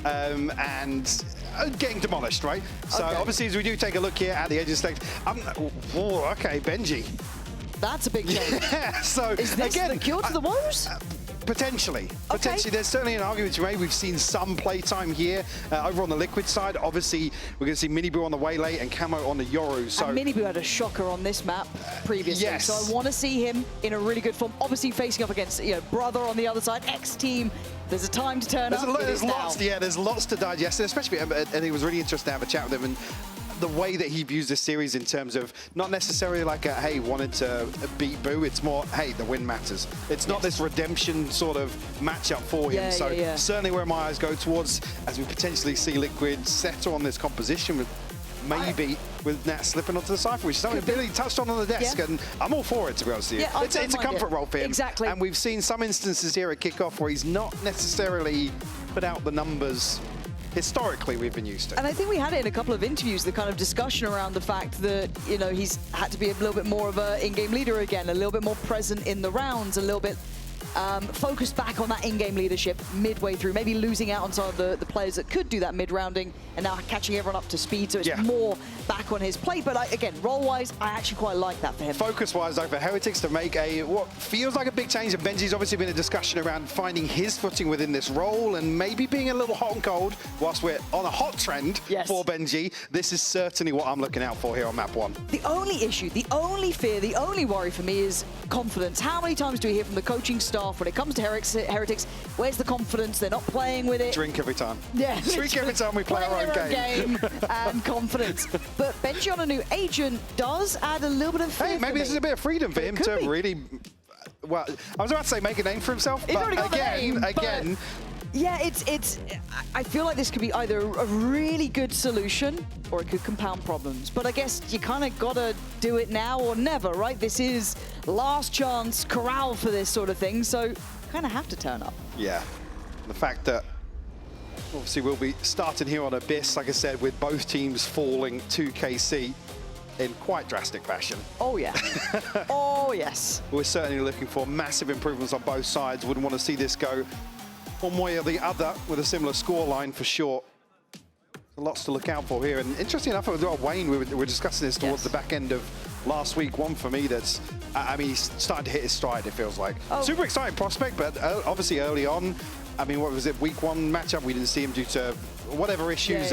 and getting demolished, right? So Okay. obviously, as we do take a look here at the edge of the stage, okay, Benji. That's a big change. Yeah, so Is this again, the cure to the woes? Potentially. There's certainly an argument to be made. We've seen some playtime here over on the Liquid side. Obviously, we're going to see Miniboo on the Waylay and Camo on the Yoru. So and Miniboo had a shocker on this map previously. yes. So I want to see him in a really good form. Obviously facing up against Brother on the other side, X-Team. There's a time to turn up. There's lots to digest, and especially, and it was really interesting to have a chat with him. And the way that he views this series in terms of not necessarily like a, hey, wanted to beat Boo, it's more, hey, the win matters. It's not this redemption sort of matchup for him. Certainly where my eyes go towards, as we potentially see Liquid settle on this composition with maybe with Nat slipping onto the Cypher, which is something Billy touched on the desk, and I'm all for it, to be honest with you. Yeah, it's a comfort role for him. Exactly. And we've seen some instances here at Kickoff where he's not necessarily put out the numbers historically we've been used to. And I think we had it in a couple of interviews, the kind of discussion around the fact that, he's had to be a little bit more of an in-game leader again, a little bit more present in the rounds, a little bit focused back on that in-game leadership midway through, maybe losing out on some of the players that could do that mid-rounding and now catching everyone up to speed, so it's more back on his plate. But again, role-wise, I actually quite like that for him. Focus-wise, though, for Heretics to make what feels like a big change, and Benji's obviously been a discussion around finding his footing within this role and maybe being a little hot and cold whilst we're on a hot trend for Benji. This is certainly what I'm looking out for here on map 1. The only issue, the only fear, the only worry for me is confidence. How many times do we hear from the coaching staff when it comes to Heretics, where's the confidence? They're not playing with it. Drink every time. Yeah. Drink every time we play our own game. And confidence. But Benji on a new agent does add a little bit of fear. Hey, maybe this is a bit of freedom for him to really, well, I was about to say make a name for himself, but again, yeah, I feel like this could be either a really good solution or it could compound problems. But I guess you kind of got to do it now or never, right? This is last chance corral for this sort of thing, so kind of have to turn up. Yeah, the fact that obviously we'll be starting here on Abyss, like I said, with both teams falling to KC in quite drastic fashion. Oh, yeah. Oh, yes. We're certainly looking for massive improvements on both sides. Wouldn't want to see this go one way or the other with a similar scoreline for sure. Lots to look out for here. And interesting enough, with Wayne, we were discussing this towards the back end of last week. One for me that's, I mean, he's starting to hit his stride, it feels like. Super exciting prospect, but obviously early on, I mean, what was it, week 1 matchup? We didn't see him due to whatever issues.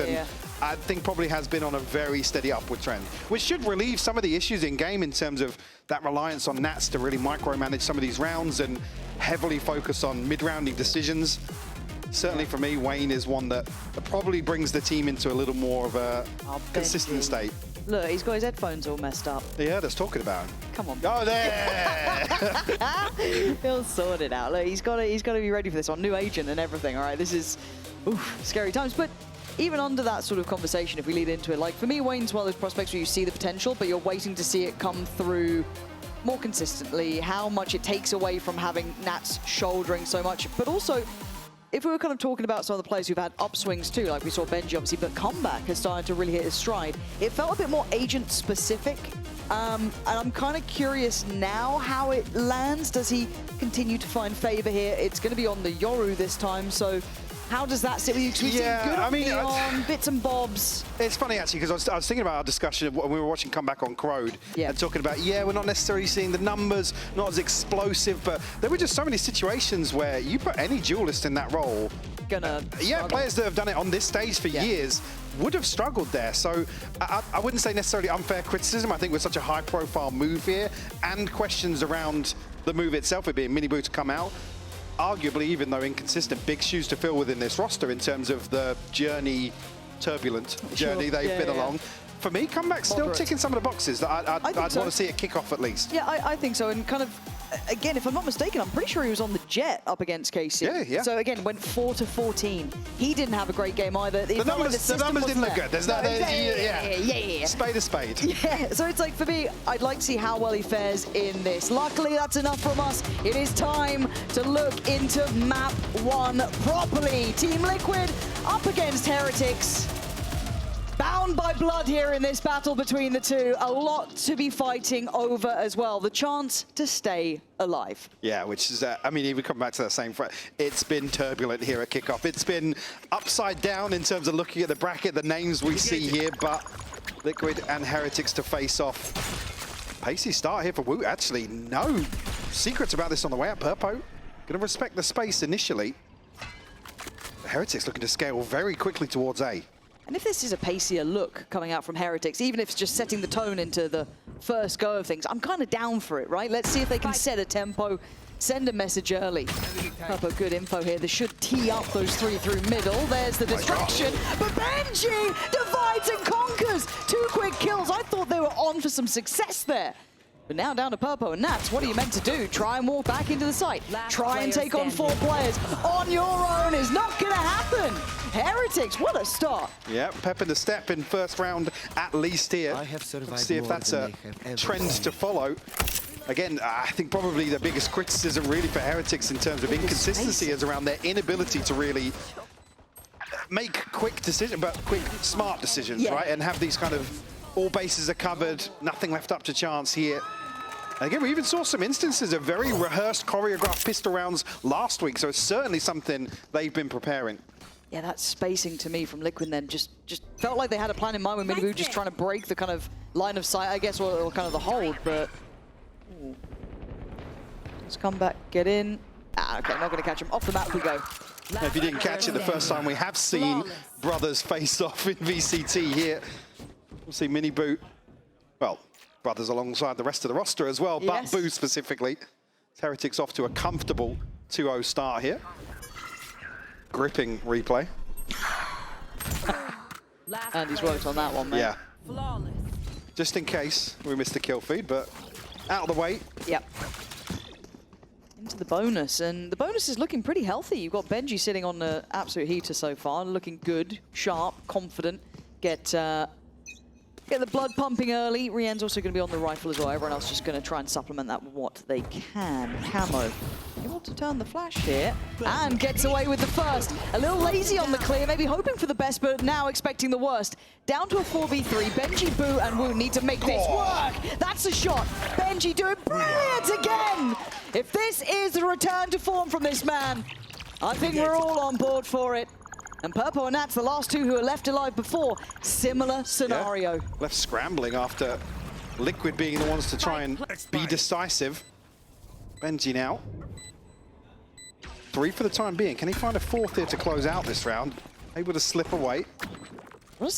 I think probably has been on a very steady upward trend, which should relieve some of the issues in game in terms of that reliance on Nats to really micromanage some of these rounds and heavily focus on mid-rounding decisions. Certainly for me, Wayne is one that probably brings the team into a little more of a consistent state. Look, he's got his headphones all messed up. Yeah, that's talking about him. Come on. Oh, there! He'll sort it out. Look, he's got to be ready for this one. New agent and everything, all right? This is scary times. But even under that sort of conversation, if we lead into it, like for me, Wayne's one of those prospects where you see the potential, but you're waiting to see it come through more consistently, how much it takes away from having Nats shouldering so much. But also, if we were kind of talking about some of the players who've had upswings too, like we saw Benji obviously, but Comeback has started to really hit his stride. It felt a bit more agent specific. And I'm kind of curious now how it lands. Does he continue to find favor here? It's going to be on the Yoru this time, so how does that sit with you? Good I mean, on bits and bobs. It's funny actually, because I was thinking about our discussion when we were watching Comeback on Crowd and talking about, we're not necessarily seeing the numbers, not as explosive, but there were just so many situations where you put any duelist in that role, players that have done it on this stage for years would have struggled there. So I wouldn't say necessarily unfair criticism. I think with such a high-profile move here and questions around the move itself, it being Miniboo to come out, arguably, even though inconsistent, big shoes to fill within this roster in terms of the turbulent journey they've been along. For me, Comeback's still ticking some of the boxes that I'd want to see it kick off at least. Yeah, I think so. And kind of, again, if I'm not mistaken, I'm pretty sure he was on the Jet up against KC. Yeah. So again, went 4-14. He didn't have a great game either. The numbers didn't look good. There's Spade a spade. Yeah, so it's like, for me, I'd like to see how well he fares in this. Luckily, that's enough from us. It is time to look into map 1 properly. Team Liquid up against Heretics. Bound by blood here in this battle between the two. A lot to be fighting over as well. The chance to stay alive. Yeah, which is, I mean, even come back to that same front, it's been turbulent here at kickoff. It's been upside down in terms of looking at the bracket, the names we see here, but Liquid and Heretics to face off. Pacey start here for Wu. Actually, no secrets about this on the way up. Purpo gonna respect the space initially. Heretics looking to scale very quickly towards A. And if this is a pacier look coming out from Heretics, even if it's just setting the tone into the first go of things, I'm kind of down for it, right? Let's see if they can set a tempo, send a message early. Purple, good info here. They should tee up those three through middle. There's the distraction, but Benji divides and conquers. 2 quick kills. I thought they were on for some success there. But now down to Purpo and Nats, what are you meant to do? Try and walk back into the site. Try and take on 4 players. On your own is not going to happen. Heretics, what a start. Yeah, pep in the step in first round at least here. Let's see if that's a trend to follow. Again, I think probably the biggest criticism really for Heretics in terms of inconsistency is around their inability to really make quick decisions, but quick, smart decisions, right? And have these kind of all bases are covered, nothing left up to chance here. And again, we even saw some instances of very rehearsed, choreographed pistol rounds last week, so it's certainly something they've been preparing. Yeah, that spacing to me from Liquid then just felt like they had a plan in mind when maybe we were just trying to break the kind of line of sight, I guess, or kind of the hold, but... Ooh. Let's come back, get in. Ah, okay, not going to catch him. Off the map we go. Now, if you didn't catch it the first time, we have seen brothers face off in VCT here. We'll see Mini Boot, well, brothers alongside the rest of the roster as well, but Boo specifically. Heretics off to a comfortable 2-0 start here. Gripping replay. And he's worked on that one, man. Yeah. Just in case we missed the kill feed, but out of the way. Yep. Into the bonus, and the bonus is looking pretty healthy. You've got Benji sitting on the absolute heater so far, looking good, sharp, confident. Get the blood pumping early. Rien's also going to be on the rifle as well. Everyone else just going to try and supplement that with what they can. Camo able to turn the flash here and gets away with the first. A little lazy on the clear, maybe hoping for the best, but now expecting the worst. Down to a 4v3. Benji, Boo, and Wu need to make this work. That's a shot. Benji doing brilliant again. If this is the return to form from this man, I think we're all on board for it. And Purpo and Nats, the last 2 who were left alive before, similar scenario. Yeah. Left scrambling after Liquid being the ones to try and be decisive. Benji now. 3 for the time being. Can he find a 4th here to close out this round? Able to slip away.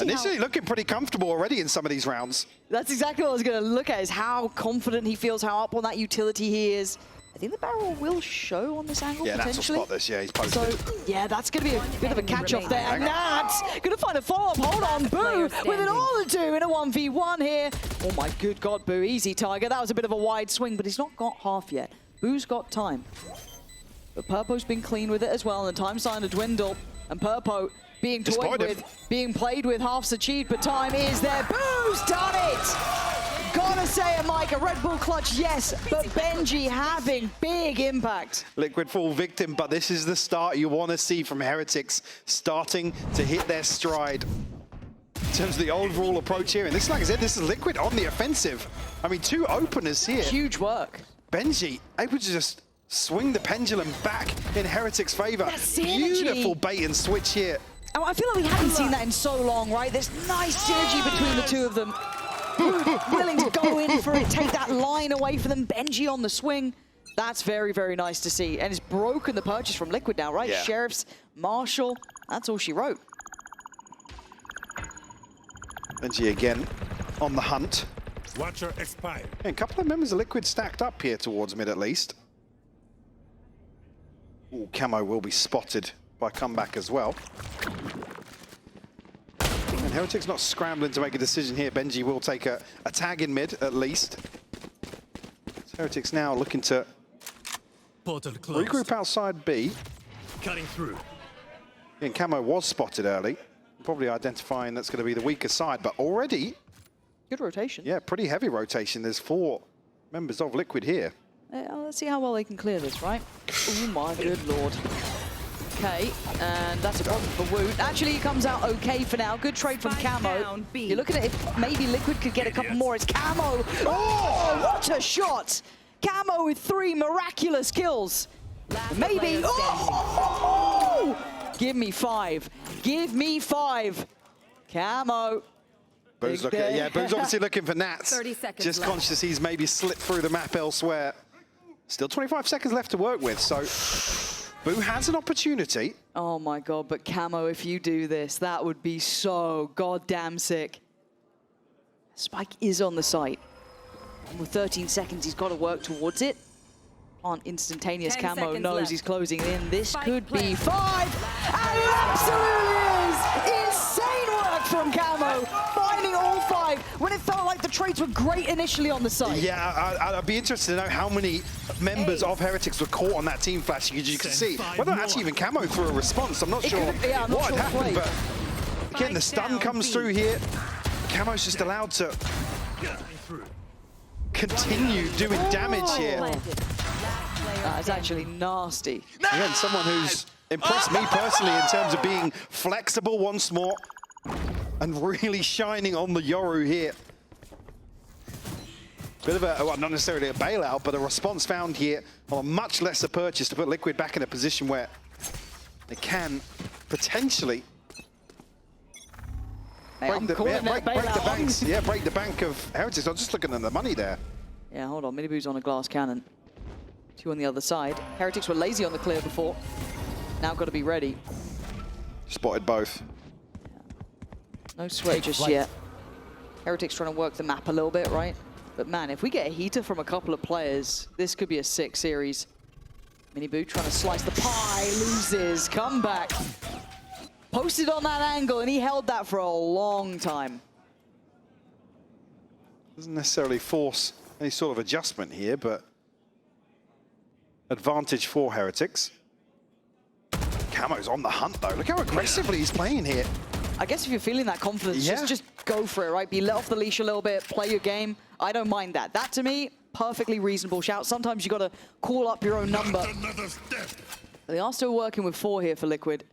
Initially looking pretty comfortable already in some of these rounds. That's exactly what I was going to look at, is how confident he feels, how up on that utility he is. I think the barrel will show on this angle, potentially. Yeah, that's a spot this. Yeah, he's posted. So, yeah, that's going to be a bit of a catch-off there. And Nats going to find a follow-up. Hold on, Boo, with an all to do in a 1v1 here. Oh my good God, Boo, easy target. That was a bit of a wide swing, but he's not got half yet. Boo's got time. But Purpo's been clean with it as well, and the time's starting to dwindle. And Purpo being toyed with, being played with, half's achieved, but time is there. Boo's done it! Gotta say it, Mike, a Red Bull clutch, yes, but Benji having big impact. Liquid fall victim, but this is the start you want to see from Heretics, starting to hit their stride. In terms of the overall approach here, and this, like I said, this is Liquid on the offensive. I mean, 2 openers here. Huge work. Benji able to just swing the pendulum back in Heretics' favor. Beautiful bait and switch here. Oh, I feel like we haven't seen that in so long, right? There's nice synergy between the 2 of them. Willing to go in for it, take that line away from them. Benji on the swing. That's very, very nice to see. And it's broken the purchase from Liquid now, right? Yeah. Sheriffs, Marshall, that's all she wrote. Benji again on the hunt. Watcher expired. And a couple of members of Liquid stacked up here towards mid at least. Ooh, Camo will be spotted by comeback as well. And Heretics not scrambling to make a decision here. Benji will take a tag in mid, at least. So Heretics now looking to regroup outside B. Cutting through. And Camo was spotted early. Probably identifying that's going to be the weaker side, but already... Good rotation. Yeah, pretty heavy rotation. There's 4 members of Liquid here. Let's see how well they can clear this, right? Oh my good Lord. Okay, and that's a problem for Woot. Actually, he comes out okay for now. Good trade from Camo. You're looking at if maybe Liquid could get a couple more. It's Camo. Oh, what a shot! Camo with 3 miraculous kills. Maybe. Oh! Give me 5. Give me 5. Camo. Boo's looking, yeah, Boo's obviously looking for Nats. 30 seconds Just left. conscious he's maybe slipped through the map elsewhere. Still 25 seconds left to work with, so Boo has an opportunity. Oh my god, but Camo, if you do this, that would be so goddamn sick. Spike is on the site. And with 13 seconds, he's got to work towards it. On instantaneous, 10 Camo seconds knows left. he's closing in. This Spike could be planted. 5! And it absolutely is! Insane work from Camo, finding all 5 when it felt like the trades were great initially on the site. Yeah, I'd be interested to know how many members of Heretics were caught on that team flash. You could see whether actually even Camo threw a response. I'm not It sure could- yeah, I'm not what sure had what happened, played. but again, the stun comes through here. Camo's just allowed to Cutting through. continue doing damage here. That is actually nasty. Again, someone who's impressed me personally in terms of being flexible once more and really shining on the Yoru here. Bit of a, well, not necessarily a bailout, but a response found here on a much lesser purchase to put Liquid back in a position where they can potentially Hey, I'm calling it a break the bailout. banks. Yeah, break the bank of Heretics. I'm just looking at the money there. Yeah, hold on. Miniboo's on a glass cannon. 2 on the other side. Heretics were lazy on the clear before. Now got to be ready. Spotted both. No sweat just yet. Heretics trying to work the map a little bit, right? But man, if we get a heater from a couple of players, this could be a sick series. Miniboo trying to slice the pie, loses, comeback. Posted on that angle, and he held that for a long time. Doesn't necessarily force any sort of adjustment here, but advantage for Heretics. Camo's on the hunt though. Look how aggressively he's playing here. I guess if you're feeling that confidence, Yeah. just go for it, right? Be let off the leash a little bit, play your game. I don't mind that. That, to me, perfectly reasonable shout. Sometimes you got to call up your own number. Another step. They are still working with 4 here for Liquid.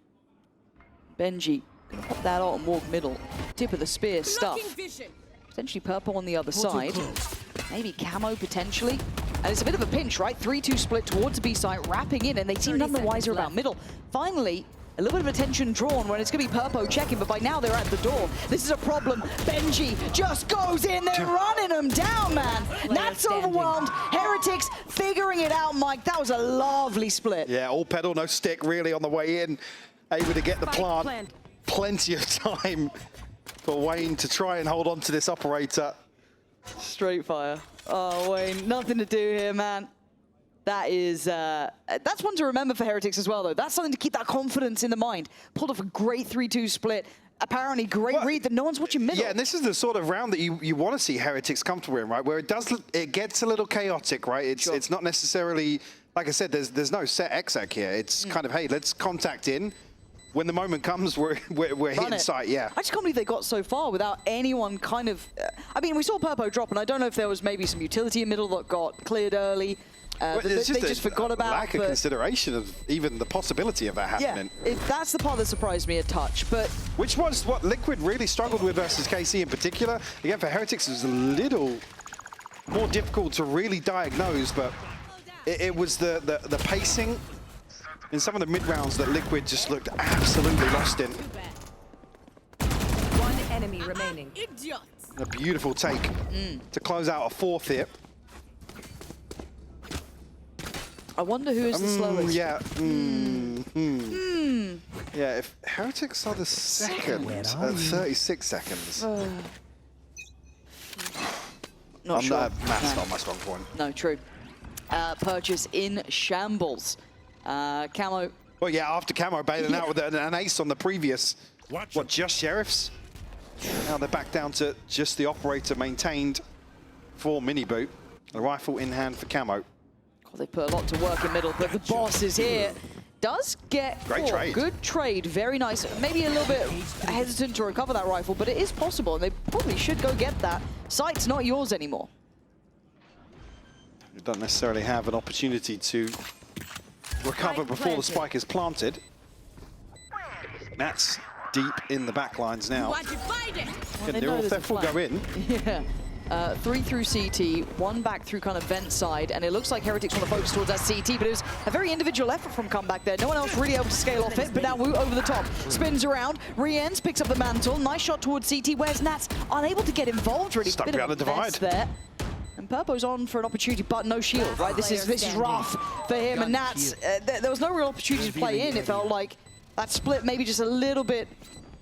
Benji, gonna pop that out and walk middle. Tip of the spear stuff. Potentially purple on the other side. Maybe Camo potentially. And it's a bit of a pinch, right? 3-2 split towards B side, wrapping in, and they seem none the wiser about middle. Finally, a little bit of attention drawn when it's going to be Purpo checking, but by now they're at the door. This is a problem. Benji just goes in there, running them down, man. That's overwhelmed. Heretics figuring it out, Mike. That was a lovely split. Yeah, all pedal, no stick really on the way in. Able to get the plant. Plenty of time for Wayne to try and hold on to this operator. Straight fire. Oh, Wayne, nothing to do here, man. That is, that's one to remember for Heretics as well, though. That's something to keep that confidence in the mind. Pulled off a great 3-2 split. Apparently, great read that no one's watching middle. Yeah, and this is the sort of round that you want to see Heretics comfortable in, right? Where it gets a little chaotic, right? It's not necessarily, like I said, there's no set exec here. It's kind of, hey, let's contact in. When the moment comes, we're hitting sight, yeah. I just can't believe they got so far without anyone kind of... I mean, we saw Purpo drop, and I don't know if there was maybe some utility in middle that got cleared early. Well, They just forgot about. Lack of consideration of even the possibility of that happening. Yeah, that's the part that surprised me a touch, but... Which was what Liquid really struggled with versus KC in particular. Again, for Heretics, it was a little more difficult to really diagnose, but it was the pacing in some of the mid-rounds that Liquid just looked absolutely lost in. One enemy remaining. A beautiful take to close out a 4th here. I wonder who is the slowest. Yeah. Yeah, if Heretics are the second at 36 seconds. Not sure. Math's not my strong point. No, true. Purchase in shambles. Camo. Well, yeah, after Camo bailing out with an ace on the previous, just Sheriffs? Now they're back down to just the operator maintained for Miniboo. A rifle in hand for Camo. God, they put a lot to work in middle, but the boss is here. Does get Great trade. Good trade, very nice. Maybe a little bit hesitant to recover that rifle, but it is possible, and they probably should go get that. Sight's not yours anymore. You don't necessarily have an opportunity to recover before the spike is planted. Nats deep in the back lines now. Well, Again, Neural Theft will go in. Yeah. 3 through CT, 1 back through kind of vent side, and it looks like Heretics want to focus towards that CT, but it was a very individual effort from comeback there. No one else really able to scale off it, but now Wu over the top. Spins around, re-ends, picks up the mantle. Nice shot towards CT, where's Nats unable to get involved really. Stuck Bit behind of the a mess divide. there. And Purpo's on for an opportunity, but no shield, right? This is rough for him, and Nats, there was no real opportunity to play in. It felt like that split maybe just a little bit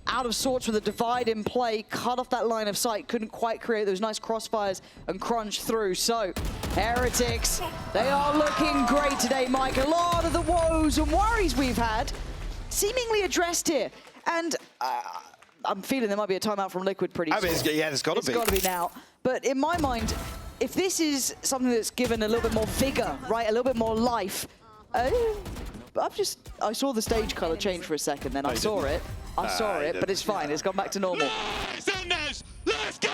out of sorts with a divide in play, cut off that line of sight, couldn't quite create those nice crossfires and crunch through. So, Heretics, they are looking great today, Mike. A lot of the woes and worries we've had seemingly addressed here. And I'm feeling there might be a timeout from Liquid pretty soon. Yeah, there's got to be. It's got to be now. But in my mind, if this is something that's given a little bit more vigor, right, a little bit more life, I saw the stage color change for a second, then I saw it, but it's fine. It's gone back to normal. Let's go!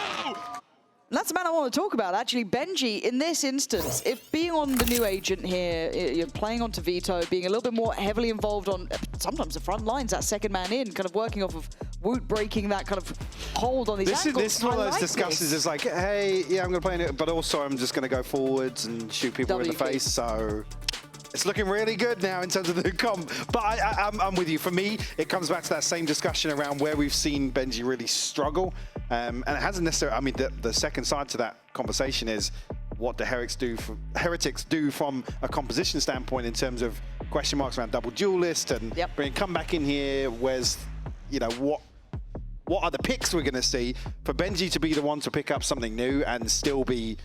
And that's the man I want to talk about, actually. Benji, in this instance, if being on the new agent here, you're playing onto Vito, being a little bit more heavily involved on sometimes the front lines, that second man in, kind of working off of Woot breaking that kind of hold on these ankles. This is one of those discussions. It's like, hey, yeah, I'm going to play it, but also I'm just going to go forwards and shoot people in the face. So it's looking really good now in terms of the comp. But I'm with you. For me, it comes back to that same discussion around where we've seen Benji really struggle. And it hasn't necessarily, I mean, the second side to that conversation is what do Heretics do from a composition standpoint in terms of question marks around double duelist and come back in here, where's, you know, what are the picks we're going to see for Benji to be the one to pick up something new and still be,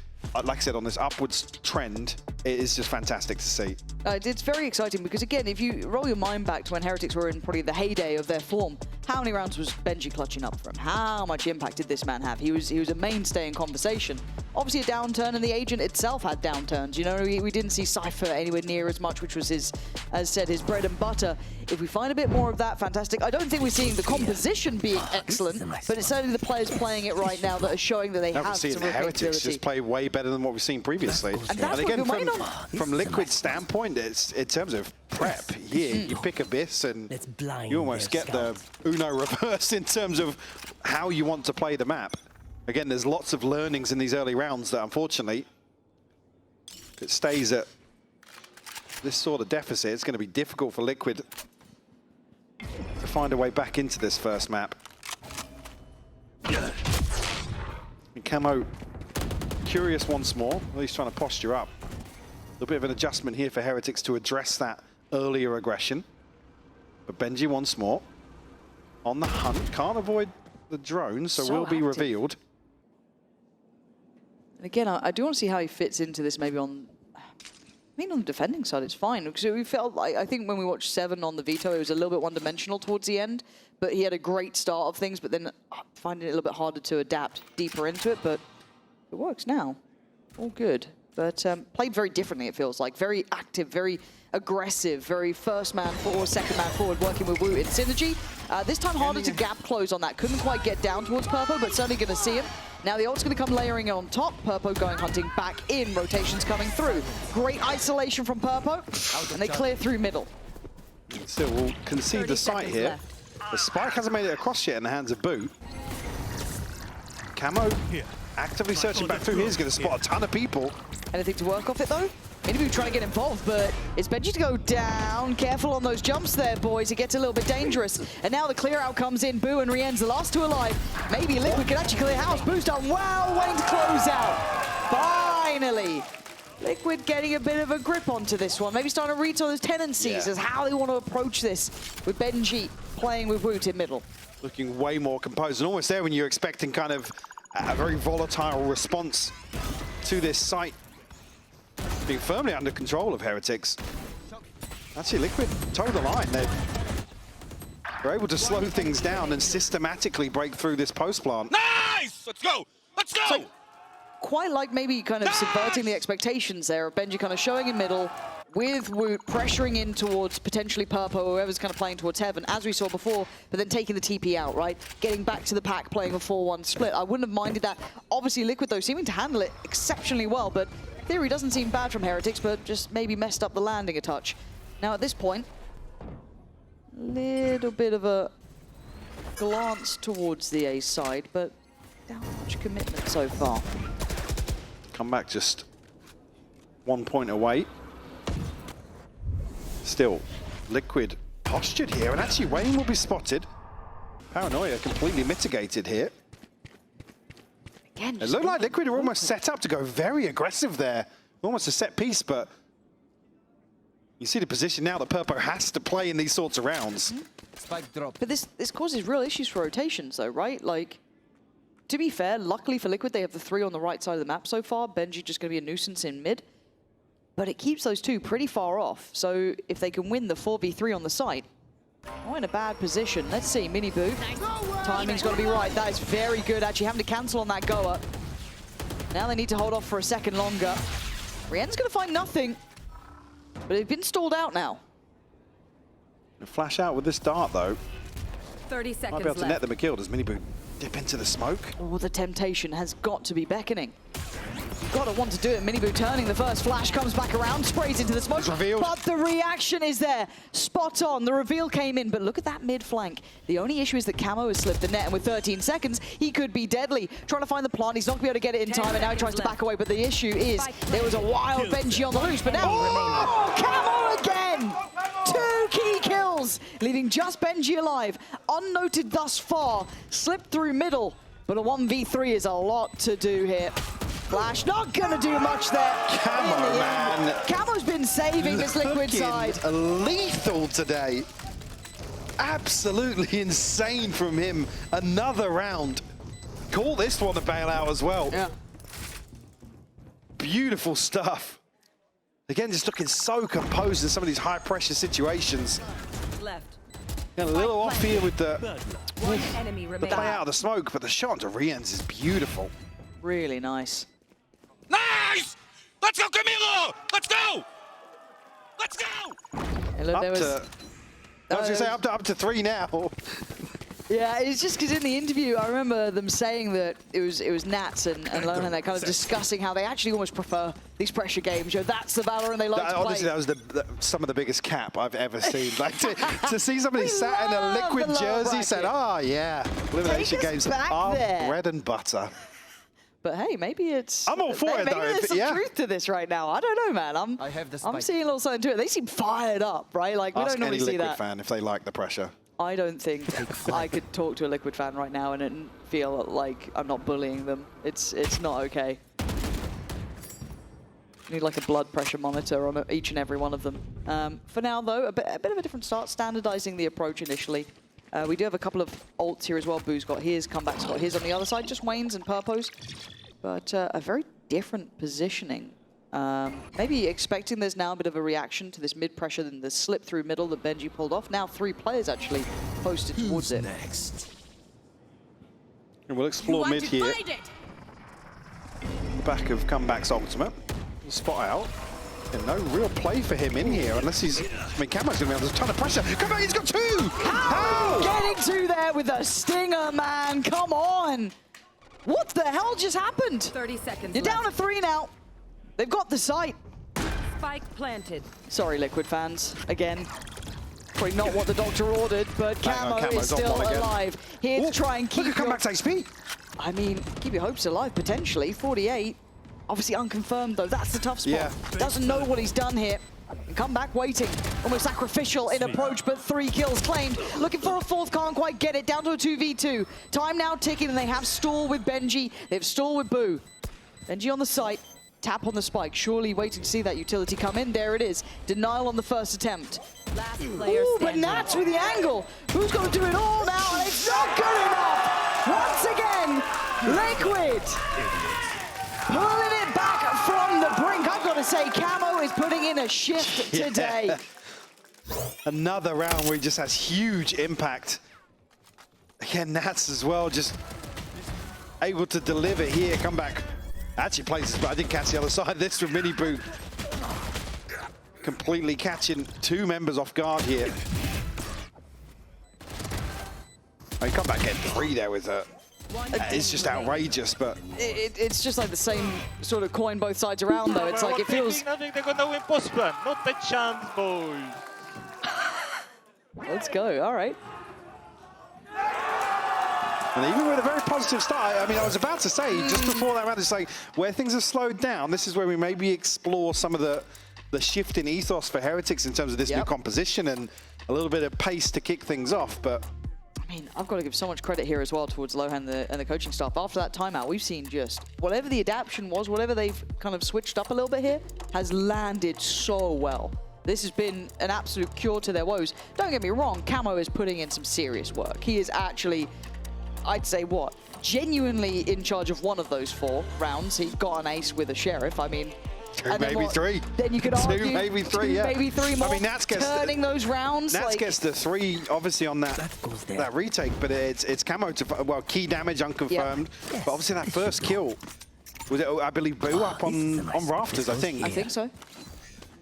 like I said, on this upwards trend. It is just fantastic to see. It's very exciting because, again, if you roll your mind back to when Heretics were in probably the heyday of their form, how many rounds was Benji clutching up for him? How much impact did this man have? He was a mainstay in conversation. Obviously a downturn, and the agent itself had downturns. You know, we didn't see Cypher anywhere near as much, which was his, as said, his bread and butter. If we find a bit more of that, fantastic. I don't think we're seeing the composition being excellent, but it's certainly the players playing it right now that are showing that they have some real Heretics capability. just play way better than what we've seen previously. And again, from Liquid's standpoint, it's in terms of prep here, you pick Abyss and you almost get the Uno reverse in terms of how you want to play the map. Again, there's lots of learnings in these early rounds that, unfortunately, if it stays at this sort of deficit, it's going to be difficult for Liquid to find a way back into this first map. And Camo, curious once more, at least trying to posture up. A little bit of an adjustment here for Heretics to address that earlier aggression. But Benji once more on the hunt, can't avoid the drone, so will be revealed. And again, I do want to see how he fits into this maybe on, I mean, on the defending side, it's fine. Because we felt like, I think when we watched 7 on the Vito, it was a little bit one-dimensional towards the end. But he had a great start of things, but then finding it a little bit harder to adapt deeper into it. But it works now. All good. But played very differently, it feels like. Very active, very aggressive, very first man forward, second man forward, working with Wu in synergy. This time harder to gap close on that. Couldn't quite get down towards Purpo, but certainly going to see him. Now the ult's going to come layering on top. Purpo going hunting back in. Rotations coming through. Great isolation from Purpo, and they clear through middle. Still, we'll concede the site here. Left. The spike hasn't made it across yet in the hands of Boot. Camo actively searching back through here. He's going to spot a ton of people. Anything to work off it though? Maybe trying to get involved, but it's Benji to go down. Careful on those jumps there, boys. It gets a little bit dangerous. And now the clear out comes in. Boo and Rien's the last two alive. Maybe Liquid can actually clear house. Boo's done well, waiting to close out. Finally. Liquid getting a bit of a grip onto this one. Maybe starting to read some of those tendencies as how they want to approach this with Benji playing with Woot in middle. Looking way more composed and almost there when you're expecting kind of a very volatile response to this site. Being firmly under control of Heretics. Actually, Liquid toe the line. They're able to slow things down and systematically break through this post plant. Nice! Let's go! Let's go! So, quite like maybe kind of subverting the expectations there of Benji kind of showing in middle with Woot pressuring in towards potentially Purpo, whoever's kind of playing towards Heaven, as we saw before, but then taking the TP out, right? Getting back to the pack, playing a 4-1 split. I wouldn't have minded that. Obviously, Liquid, though, seeming to handle it exceptionally well, but theory doesn't seem bad from Heretics, but just maybe messed up the landing a touch. Now, at this point, little bit of a glance towards the A side, but without much commitment so far. Comeback just 1 point away. Still, Liquid postured here, and actually Wayne will be spotted. Paranoia completely mitigated here. Again, It looked like Liquid were almost set up to go very aggressive there. Almost a set piece, but you see the position now that Purpo has to play in these sorts of rounds. Spike drop. But this causes real issues for rotations, though, right? Like, to be fair, luckily for Liquid, they have the 3 on the right side of the map so far. Benji just going to be a nuisance in mid. But it keeps those 2 pretty far off. So if they can win the 4v3 on the site, not in a bad position. Let's see, Mini Boo. Timing's got to be right. That is very good, actually, having to cancel on that goer. Now they need to hold off for a second longer. Rien's going to find nothing. But they've been stalled out now. Flash out with this dart, though. 30 seconds Might be able to net left. them a kill. Does Mini Boo dip into the smoke? Oh, the temptation has got to be beckoning. Got to want to do it. Mini Boo turning the first flash, comes back around, sprays into the smoke. It's revealed. But the reaction is there. Spot on. The reveal came in, but look at that mid flank. The only issue is that Camo has slipped the net, and with 13 seconds, he could be deadly. Trying to find the plant. He's not going to be able to get it in time, and now he tries to back away. But the issue is there was a wild Benji on the loose, but now Camo again! 2 key kills, leaving just Benji alive. Unnoted thus far, slipped through middle, but a 1v3 is a lot to do here. Flash not gonna do much there. Camo, man. Camo's been saving this Liquid side. Lethal today. Absolutely insane from him. Another round. Call this one a bailout as well. Yeah. Beautiful stuff. Again, just looking so composed in some of these high-pressure situations. Left. Got a little off here with the One enemy play remaining. out of the smoke, but the shot to Rien's is beautiful. Really nice. Nice! Let's go, Camilo! Let's go! Let's go! And look, Up there was, to, I was going to say up to 3 now. yeah, it's just because in the interview, I remember them saying that it was Nats and Lohan, they're kind of discussing how they actually almost prefer these pressure games. You know, that's the VALORANT they like to play. Honestly, that was some of the biggest cap I've ever seen. Like to see somebody sat in a love Liquid the lower jersey said, "Oh yeah, elimination Take us games back are there." bread and butter." But hey, maybe it's... I'm all for it, maybe though. there's some Yeah. truth to this right now. I don't know, man. I have the I'm spike. seeing a little something to it. They seem fired up, right? Like, we Ask don't normally any see Liquid that. fan if they like the pressure. I don't think I could talk to a Liquid fan right now and feel like I'm not bullying them. It's not okay. Need like a blood pressure monitor on each and every one of them. For now, though, a bit of a different start, standardizing the approach initially. We do have a couple of ults here as well. Boo's got his, Comeback's got his on the other side, just Wayne's and Purpo's. But a very different positioning. Maybe expecting there's now a bit of a reaction to this mid-pressure than the slip through middle that Benji pulled off. Now 3 players actually posted towards it. Next. And we'll explore mid here. The back of Comeback's ultimate. We'll spot out. And no real play for him in here unless he's... I mean, Camo's going to be under a ton of pressure. Comeback, he's got 2! How? Getting 2 there with a stinger, man. Come on. What the hell just happened? 30 seconds You're down to 3 now. They've got the site. Spike planted. Sorry, Liquid fans. Again, probably not what the doctor ordered, but Camo Camo's is on still one again. alive. Here to try and keep Look at your... Comeback's HP. I mean, keep your hopes alive, potentially. 48. Obviously unconfirmed, though. That's the tough spot. Yeah. Doesn't know what he's done here. And Comeback waiting. Almost sacrificial in approach, but 3 kills claimed. Looking for a 4th, can't quite get it. Down to a 2v2. Time now ticking, and they have stall with Benji. They have stall with Boo. Benji on the site. Tap on the spike. Surely waiting to see that utility come in. There it is. Denial on the first attempt. Last player Ooh, but standing. Nats with the angle. Who's going to do it all now? And it's not good enough. Once again, Liquid pulling it back from the brink. I've got to say, Camo is putting in a shift today. Yeah. Another round where he just has huge impact. Again, Nats as well, just able to deliver here. Comeback actually plays this, but I didn't catch the other side. This from Mini Boo. Completely catching 2 members off guard here. I mean, Comeback getting 3 there with a... It's just outrageous, but... It's just like the same sort of coin both sides around, though. It's like it feels... I think they're gonna win post plan. Not a chance, boys. Let's go, all right. And even with a very positive start, I mean, I was about to say, just before that round, it's like, where things have slowed down, this is where we maybe explore some of the shift in ethos for Heretics in terms of this new composition and a little bit of pace to kick things off, but... I mean, I've got to give so much credit here as well towards Lohan and the coaching staff. After that timeout, we've seen just whatever the adaptation was, whatever they've kind of switched up a little bit here, has landed so well. This has been an absolute cure to their woes. Don't get me wrong, Camo is putting in some serious work. He is actually, I'd say what, genuinely in charge of one of those 4 rounds. He's got an ace with a Sheriff. I mean, Two, maybe three. Then you could argue two, maybe three, yeah. maybe 3 more. I mean, Nats gets turning those rounds. Nats gets the 3, obviously, on that retake, but it's Camo to, well, key damage unconfirmed. But obviously that first kill, was it, I believe, Boo up on Rafters, I think. I think so.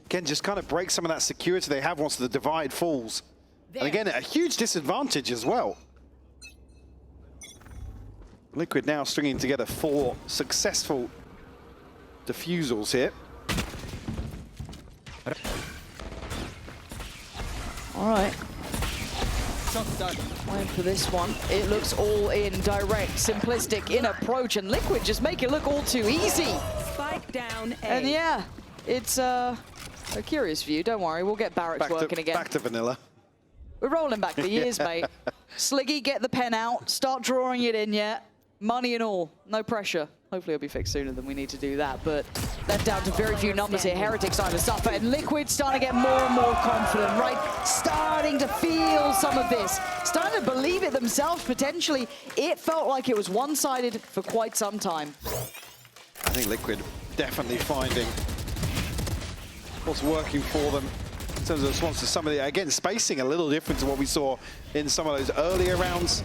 Again, just kind of breaks some of that security they have once the divide falls. And again, a huge disadvantage as well. Liquid now stringing together 4 successful defusals here. All right. Time for this one. It looks all in, direct, simplistic in approach, and Liquid just make it look all too easy. Spike down A. And yeah, it's a curious view. Don't worry, we'll get Barracks working again. Back to vanilla. We're rolling back the years, mate. Sliggy, get the pen out. Start drawing it in, yeah. Money and all. No pressure. Hopefully it'll be fixed sooner than we need to do that, but left down to very few numbers here. Heretics starting to suffer, and Liquid starting to get more and more confident, right? Starting to feel some of this. Starting to believe it themselves, potentially. It felt like it was one-sided for quite some time. I think Liquid definitely finding what's working for them in terms of response to some of the, again, spacing a little different to what we saw in some of those earlier rounds.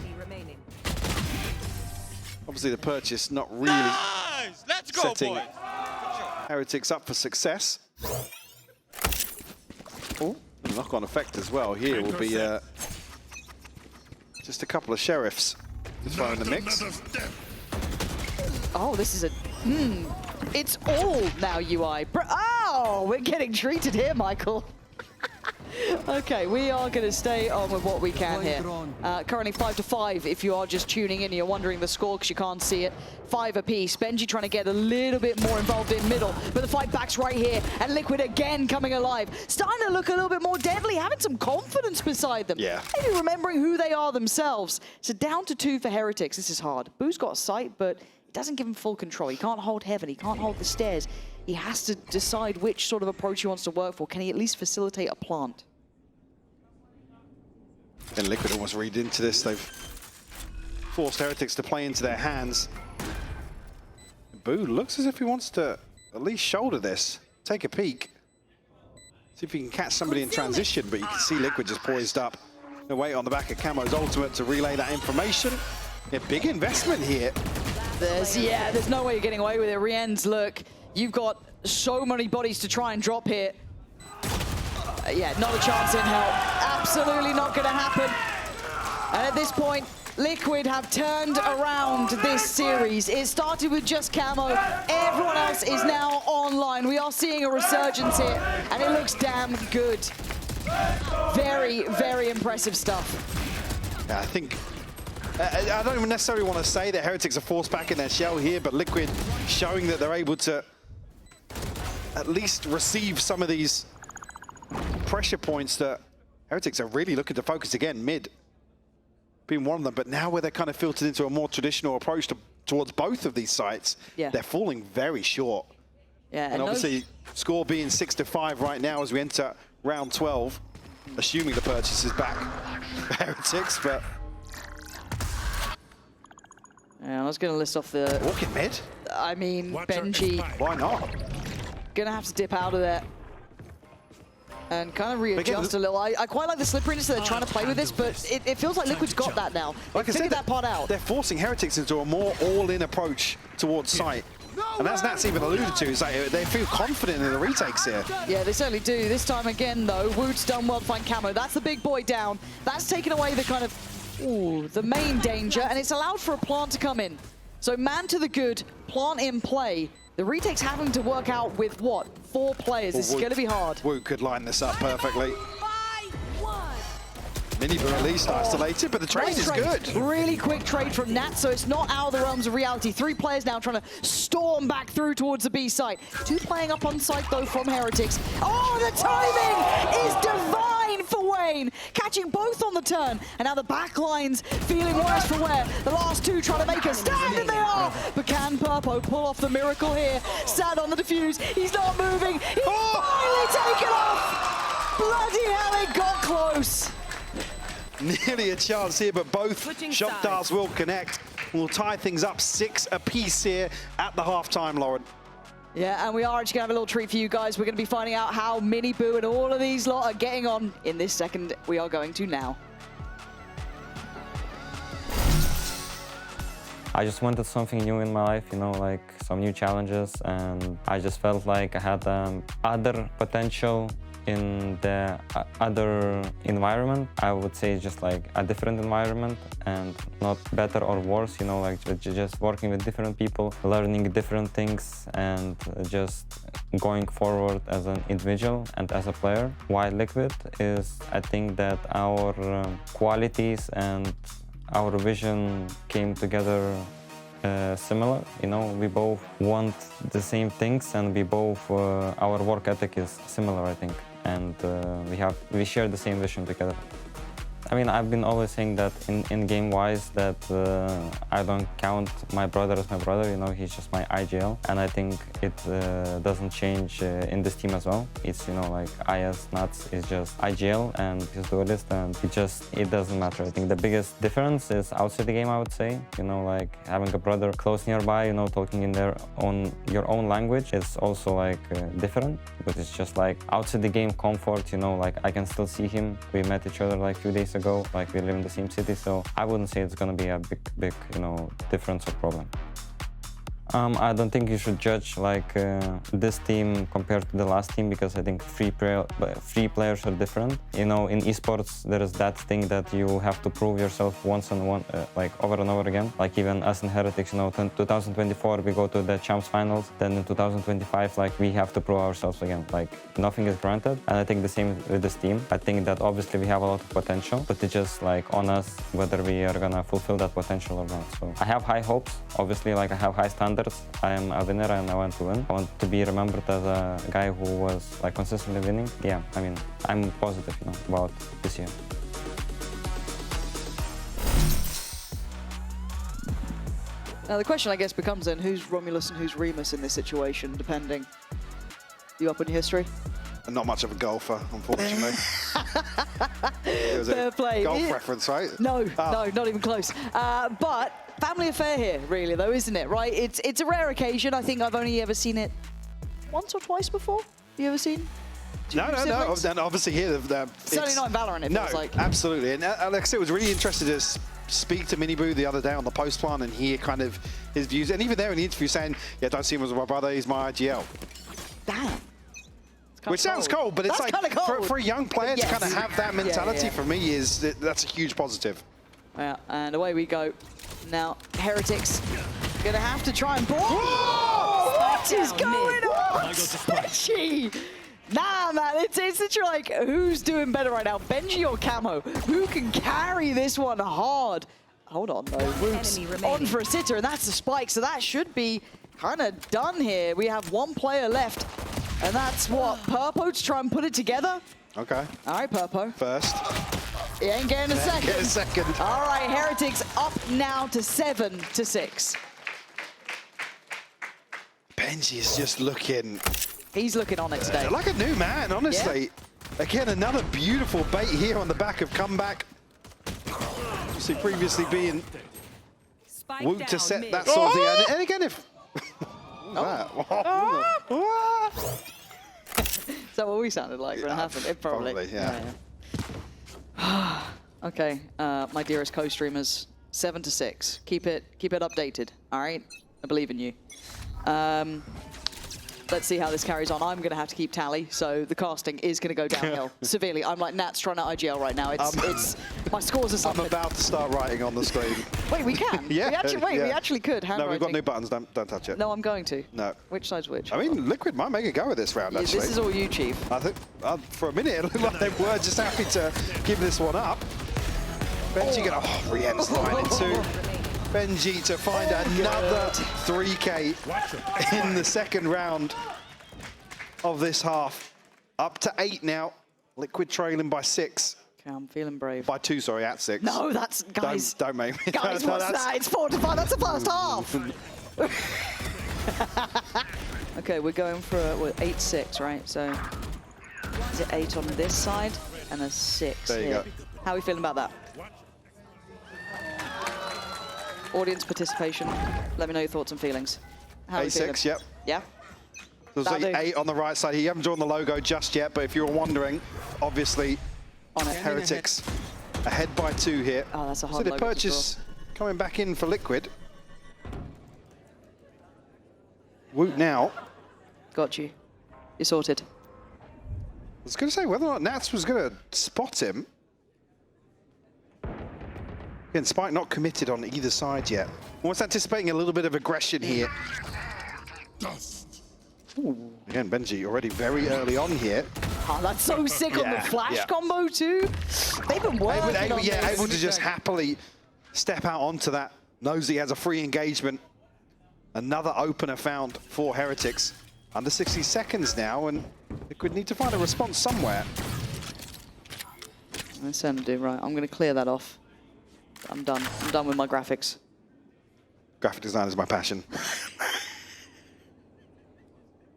Obviously the purchase not really Let's go, setting boys. Heretics up for success. Oh, knock-on effect as well. Here will be just a couple of Sheriffs to throw in the mix. Oh, this is a... It's all now UI. Oh, we're getting treated here, Michael. Okay, we are going to stay on with what we can here. Currently 5-5 if you are just tuning in and you're wondering the score because you can't see it. 5 apiece. Benji trying to get a little bit more involved in middle, but the fight back's right here, and Liquid again coming alive. Starting to look a little bit more deadly, having some confidence beside them. Yeah. Maybe remembering who they are themselves. So down to 2 for Heretics. This is hard. Boo's got a sight, but it doesn't give him full control. He can't hold heaven. He can't hold the stairs. He has to decide which sort of approach he wants to work for. Can he at least facilitate a plant? And Liquid almost read into this. They've forced Heretics to play into their hands. Boo looks as if he wants to at least shoulder this. Take a peek. See if he can catch somebody in transition, but you can see Liquid just poised up. No wait on the back of Camo's ultimate to relay that information. Yeah, big investment here. There's no way you're getting away with it. Rien's, look, you've got so many bodies to try and drop here. Yeah, not a chance in hell. Absolutely not going to happen. And at this point, Liquid have turned around this series. It started with just Camo. Everyone else is now online. We are seeing a resurgence here, and it looks damn good. Very, very impressive stuff. Yeah, I think... I don't even necessarily want to say that Heretics are forced back in their shell here, but Liquid showing that they're able to at least receive some of these pressure points that Heretics are really looking to focus again, mid being one of them, but now where they're kind of filtered into a more traditional approach towards both of these sites, they're falling very short. Yeah, and obviously score being 6-5 right now as we enter round 12, assuming the purchase is back for Heretics, but... Yeah, I was going to list off the... Walking mid? I mean, Benji... Why not? Gonna have to dip out of there and kind of readjust a little. I quite like the slipperiness that they're trying to play with this, but it feels like Liquid's got that now. Like I said, that part out. They're forcing Heretics into a more all-in approach towards sight. And as Nat's even alluded to, is like they feel confident in the retakes here. Yeah, they certainly do. This time again, though, Wood's done well to find Camo. That's the big boy down. That's taken away the kind of, the main danger, and it's allowed for a plant to come in. So man to the good, plant in play. The retakes having to work out with, what, 4 players. This is going to be hard. Wood could line this up perfectly. Mid Miniboo at least isolated, but the trade Nice is trade. good. Really quick trade from Nat, so it's not out of the realms of reality. 3 players now trying to storm back through towards the B site. 2 playing up on site though from Heretics. Oh, the timing is divine for Wayne, catching both on the turn, and now the back line's feeling worse for wear. The last 2 trying to make a stand, and they are. But can Purpo pull off the miracle here? Sad on the defuse. He's not moving. He's finally taken off. Bloody hell, it got close. Nearly a chance here, but both Switching shot sides. darts will connect. We'll tie things up 6 apiece here at the halftime, Lauren. Yeah, and we are actually going to have a little treat for you guys. We're going to be finding out how Miniboo and all of these lot are getting on in this second we are going to now. I just wanted something new in my life, you know, like some new challenges, and I just felt like I had other potential in the other environment. I would say just like a different environment, and not better or worse, you know, like just working with different people, learning different things, and just going forward as an individual and as a player. Why Liquid is, I think that our qualities and our vision came together similar. You know, we both want the same things, and we both our work ethic is similar, I think, and we share the same vision together. I mean, I've been always saying that in game-wise that I don't count my brother as my brother, you know, he's just my IGL. And I think it doesn't change in this team as well. It's, you know, like IS Nuts is just IGL and he's duelist, and it doesn't matter. I think the biggest difference is outside the game, I would say. You know, like having a brother close nearby, you know, talking in your own language is also like different. But it's just like outside the game comfort, you know, like I can still see him. We met each other like a few days ago, like we live in the same city, so I wouldn't say it's gonna be a big, you know, difference or problem. I don't think you should judge like this team compared to the last team, because I think three players are different. You know, in esports there is that thing that you have to prove yourself once and like over and over again. Like even us in Heretics, you know, 2024 we go to the champs finals, then in 2025 like we have to prove ourselves again. Like nothing is granted, and I think the same with this team. I think that obviously we have a lot of potential, but it's just like on us whether we are gonna fulfill that potential or not. So I have high hopes, obviously, like I have high standards. I am a winner and I want to win. I want to be remembered as a guy who was like consistently winning. Yeah, I mean, I'm positive, you know, about this year. Now the question I guess becomes then, who's Romulus and who's Remus in this situation, depending? You up on your history? Not much of a golfer, unfortunately. It was Fair a play. golf reference, right? No, no, not even close. But family affair here, really, though, isn't it? Right? It's a rare occasion. I think I've only ever seen it once or twice before. You ever seen? No. And obviously here, Certainly not in Valorant. It feels like. Absolutely. And Alex, it was really interesting to speak to Miniboo the other day on the post plan and hear kind of his views. And even there in the interview saying, "Yeah, don't see him as my brother. He's my IGL." Damn. Which sounds cold, but it's That's like for a young player to kind of have that mentality, for me, that's a huge positive. Yeah, and away we go. Now, Heretics gonna have to try and ball. What is going on? Benji! Nah, man, it's literally like, who's doing better right now, Benji or Camo? Who can carry this one hard? Hold on, though. Roots on for a sitter, and that's the spike, so that should be kind of done here. We have one player left. And that's what, Purpo to try and put it together? Okay. All right, Purpo. First. He ain't getting a second. Get a second. All right, Heretics up now to 7-6. Benji is just looking... He's looking on it today. Like a new man, honestly. Yeah. Again, another beautiful bait here on the back of comeback. Obviously previously being wooed to set that sort of thing. And again, if... Is that what we sounded like when it happened? It probably yeah. Okay, my dearest co-streamers, 7-6. Keep it updated. All right, I believe in you. Let's see how this carries on. I'm going to have to keep tally, so the casting is going to go downhill severely. I'm like Nat's trying to IGL right now. It's my scores are something. I'm about to start writing on the screen. Wait, we can. Yeah. We actually could. No, we've got new buttons. Don't touch it. No, I'm going to. No. Which side's which? I mean, Liquid might make a go of this round, actually. This is all you, Chief. I think for a minute it looked like they were just happy to give this one up. Benji gonna re-end slide into Benji to find another 3K in the second round of this half. Up to 8 now. Liquid trailing by 6. Okay, I'm feeling brave. By 2, sorry, at 6. No, that's, guys. Don't make me. Guys, what's that? It's 4-5. That's the first half. Okay, we're going for 8-6, right? So is it 8 on this side and a 6 There you here? go. How are we feeling about that? Audience participation. Let me know your thoughts and feelings. How are we feeling? 8-6, yep. Yeah? There's That'll like do. 8 on the right side. You haven't drawn the logo just yet, but if you were wondering, obviously, On it. Heretics ahead by 2 here. Oh, that's a hard So the logo to purchase coming back in for Liquid. Woot now. Got you. You're sorted. I was going to say whether or not Nats was going to spot him. Again, Spike not committed on either side yet. Almost anticipating a little bit of aggression here. Ooh. Again, Benji already very early on here. Oh, that's so sick on the Yeah, flash yeah. combo too. They've been working on this. Able to just happily step out onto that. Knows he has a free engagement. Another opener found for Heretics. Under 60 seconds now, and Liquid need to find a response somewhere. I certainly do, right. I'm going to clear that off. I'm done. I'm done with my graphics. Graphic design is my passion.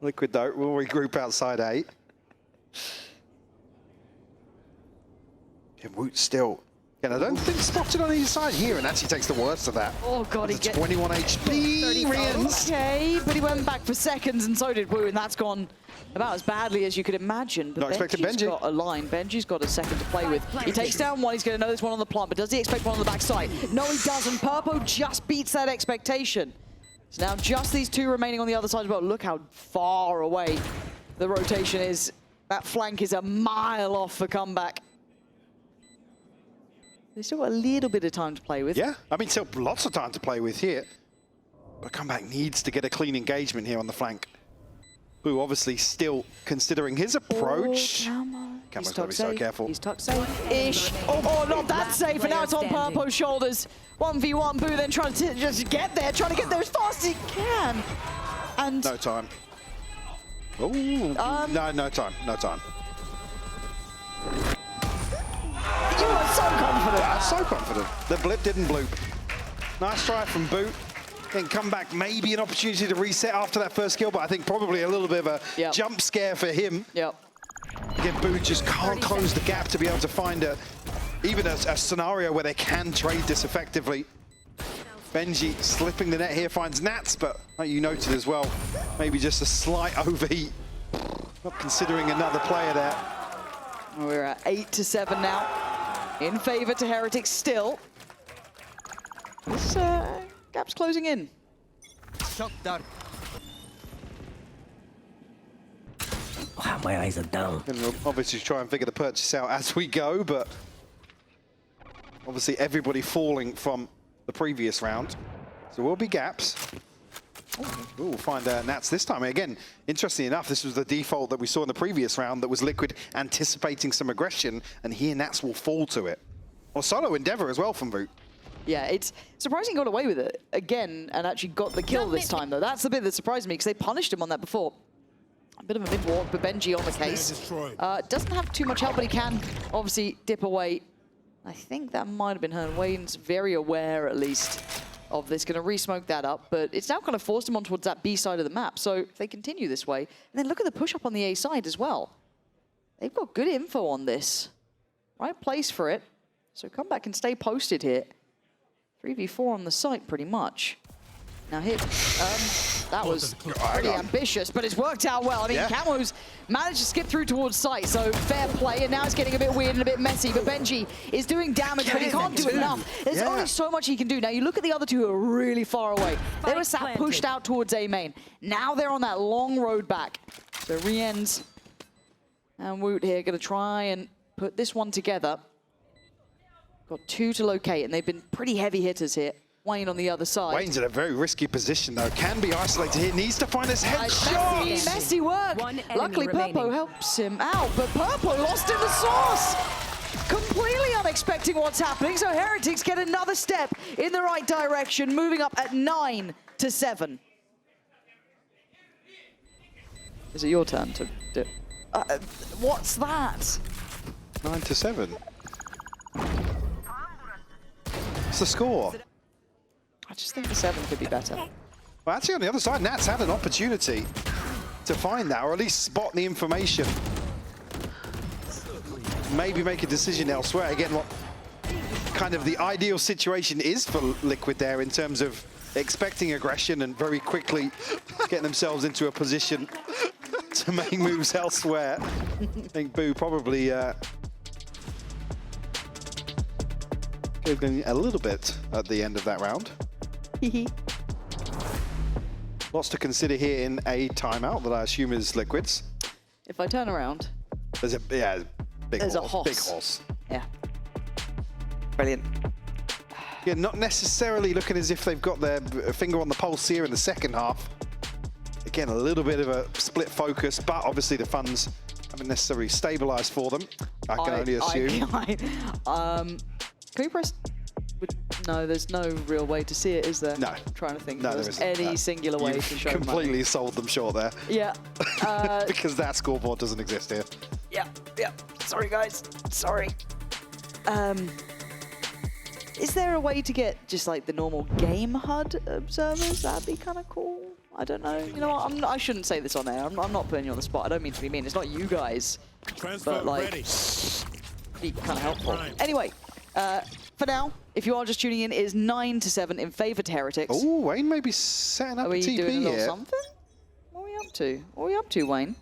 Liquid, though, will regroup outside 8. And Woot still. And I don't think spotted on either side here, and actually takes the worst of that. Oh, God, he It's gets 21 HP. Rians. Okay, but he went back for seconds, and so did Wu, and that's gone about as badly as you could imagine. But Not expecting Benji's Benji. got a line. Benji's got a second to play with. He takes down one. He's going to know there's one on the plant, but does he expect one on the backside? No, he doesn't. Purpo just beats that expectation. So now just these 2 remaining on the other side as well. Look how far away the rotation is. That flank is a mile off for comeback. They've still got a little bit of time to play with. Yeah, I mean, still lots of time to play with here. But Comeback needs to get a clean engagement here on the flank. Who obviously still considering his approach. Oh, come on. Camo's He's gotta be so safe. careful. He's tucked safe-ish. Oh, not that safe, and now it's on Purpo's shoulders. 1v1, Boo then trying to just get there, trying to get there as fast as he can. And No time. Oh, no time, no time. you are so confident. I'm so confident. The blip didn't bloop. Nice try from Boot. Then Comeback, maybe an opportunity to reset after that first kill, but I think probably a little bit of a Yep. jump scare for him. Yep. Again, Boot just can't close the gap to be able to find even a scenario where they can trade this effectively. Benji slipping the net here, finds Nats, but like you noted as well, maybe just a slight overheat. Not considering another player there. We're at 8-7 now. In favor to Heretics still. This gap's closing in. Wow, my eyes are down. And we'll obviously try and figure the purchase out as we go, but obviously everybody falling from the previous round. So there will be gaps. We'll find Nats this time. Again, interestingly enough, this was the default that we saw in the previous round that was Liquid anticipating some aggression, and here Nats will fall to it. Or solo endeavor as well from Boot. Yeah, it's surprising he got away with it again and actually got the kill this time, though. That's the bit that surprised me, because they punished him on that before. A bit of a mid-walk, but Benji on the case. Doesn't have too much help, but he can obviously dip away. I think that might have been her. Wayne's very aware, at least, of this. Going to re-smoke that up, but it's now kind of forced him on towards that B side of the map. So if they continue this way, and then look at the push-up on the A side as well. They've got good info on this. Right place for it. So Comeback can stay posted here. 3v4 on the site, pretty much. Now here, that was pretty ambitious, but it's worked out well. I mean, Camo's managed to skip through towards site, so fair play, and now it's getting a bit weird and a bit messy, but Benji is doing damage, but he can't do enough. There's only so much he can do. Now, you look at the other two who are really far away. They were sat pushed out towards A main. Now they're on that long road back. So Rien's and Woot here going to try and put this one together. Got 2 to locate, and they've been pretty heavy hitters here. Wayne on the other side. Wayne's in a very risky position, though. Can be isolated here. Needs to find his headshot. Messy work. Luckily, Purpo helps him out, but Purpo lost in the sauce. Completely unexpected. expecting what's happening, so Heretics get another step in the right direction, moving up at 9-7. Is it your turn to do? What's that? 9-7. What's the score? I just think the 7 could be better. Well, actually, on the other side, Nats had an opportunity to find that, or at least spot the information. Maybe make a decision elsewhere. Again, what kind of the ideal situation is for Liquid there in terms of expecting aggression and very quickly getting themselves into a position to make moves elsewhere. I think Boo probably could have been a little bit at the end of that round. Lots to consider here in a timeout that I assume is Liquid's. If I turn around, There's a big there's a horse. horse. Big horse. Yeah. Brilliant. Yeah, not necessarily looking as if they've got their finger on the pulse here in the second half. Again, a little bit of a split focus, but obviously the funds haven't necessarily stabilized for them. I can only assume. Can we press? No, there's no real way to see it, is there? No. I'm trying to think No, if there there's isn't. any singular way You've to show completely money. sold them short there. Yeah. Because that scoreboard doesn't exist here. Yeah. Sorry, guys. Sorry. Is there a way to get just like the normal game HUD observers? That'd be kind of cool. I don't know. You know what? I shouldn't say this on air. I'm not putting you on the spot. I don't mean to be mean. It's not you guys. But like, be kind of helpful. Anyway, for now, if you are just tuning in, it is 9-7 in favor to Heretics. Oh, Wayne may be setting up Are a we TP doing a little here. something? What are we up to? What are we up to, Wayne?